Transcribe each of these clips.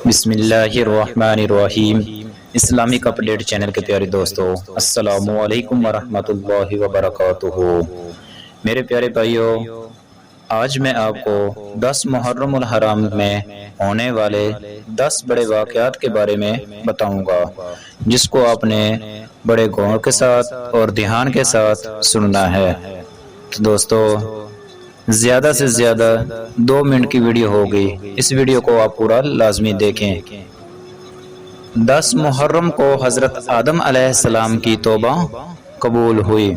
بسم اللہ الرحمن الرحیم۔ اسلامک اپڈیٹ چینل کے پیارے دوستو، السلام علیکم ورحمۃ اللہ وبرکاتہ۔ میرے پیارے بھائیو، آج میں آپ کو 10 محرم الحرام میں ہونے والے 10 بڑے واقعات کے بارے میں بتاؤں گا، جس کو آپ نے بڑے غور کے ساتھ اور دھیان کے ساتھ سننا ہے۔ تو دوستو، زیادہ سے زیادہ 2 منٹ کی ویڈیو ہوگی، اس ویڈیو کو آپ پورا لازمی دیکھیں۔ 10 محرم کو حضرت آدم علیہ السلام کی توبہ قبول ہوئی،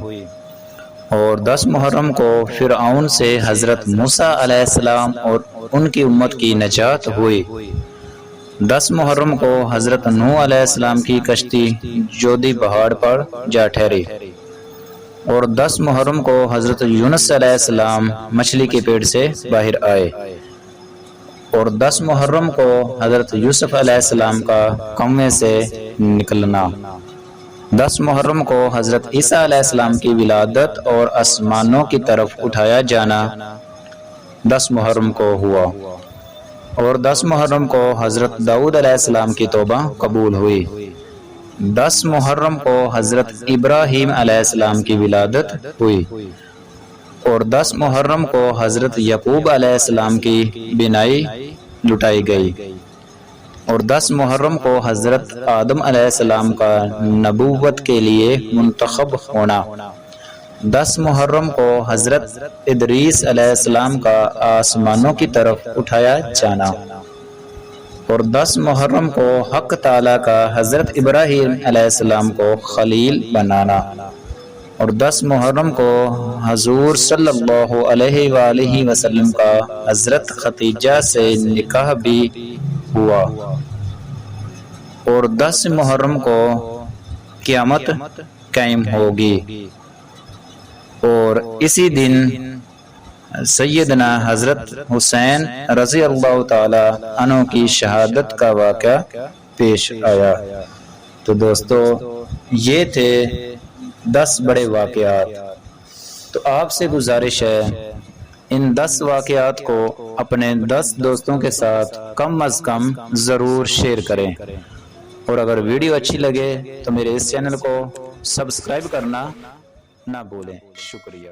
اور 10 محرم کو فرعون سے حضرت موسیٰ علیہ السلام اور ان کی امت کی نجات ہوئی۔ 10 محرم کو حضرت نوح علیہ السلام کی کشتی جودی پہاڑ پر جا ٹھہری، اور 10 محرم کو حضرت یونس علیہ السلام مچھلی کے پیٹ سے باہر آئے، اور 10 محرم کو حضرت یوسف علیہ السلام کا کنویں سے نکلنا۔ 10 محرم کو حضرت عیسیٰ علیہ السلام کی ولادت اور آسمانوں کی طرف اٹھایا جانا 10 محرم کو ہوا، اور 10 محرم کو حضرت داؤد علیہ السلام کی توبہ قبول ہوئی۔ 10 محرم کو حضرت ابراہیم علیہ السلام کی ولادت ہوئی، اور 10 محرم کو حضرت یعقوب علیہ السلام کی بینائی لٹائی گئی، اور 10 محرم کو حضرت آدم علیہ السلام کا نبوت کے لیے منتخب ہونا۔ 10 محرم کو حضرت ادریس علیہ السلام کا آسمانوں کی طرف اٹھایا جانا، اور 10 محرم کو حق تعالیٰ کا حضرت ابراہیم علیہ السلام کو خلیل بنانا، اور 10 محرم کو حضور صلی اللہ علیہ وآلہ وسلم کا حضرت خدیجہ سے نکاح بھی ہوا، اور 10 محرم کو قیامت قائم ہوگی، اور اسی دن سیدنا حضرت حسین رضی اللہ تعالی عنہ کی شہادت کا واقعہ پیش آیا۔ تو دوستو، یہ تھے 10 بڑے واقعات۔ تو آپ سے گزارش ہے، ان 10 واقعات کو اپنے 10 دوستوں کے ساتھ کم از کم ضرور شیئر کریں، اور اگر ویڈیو اچھی لگے تو میرے اس چینل کو سبسکرائب کرنا نہ بھولیں۔ شکریہ۔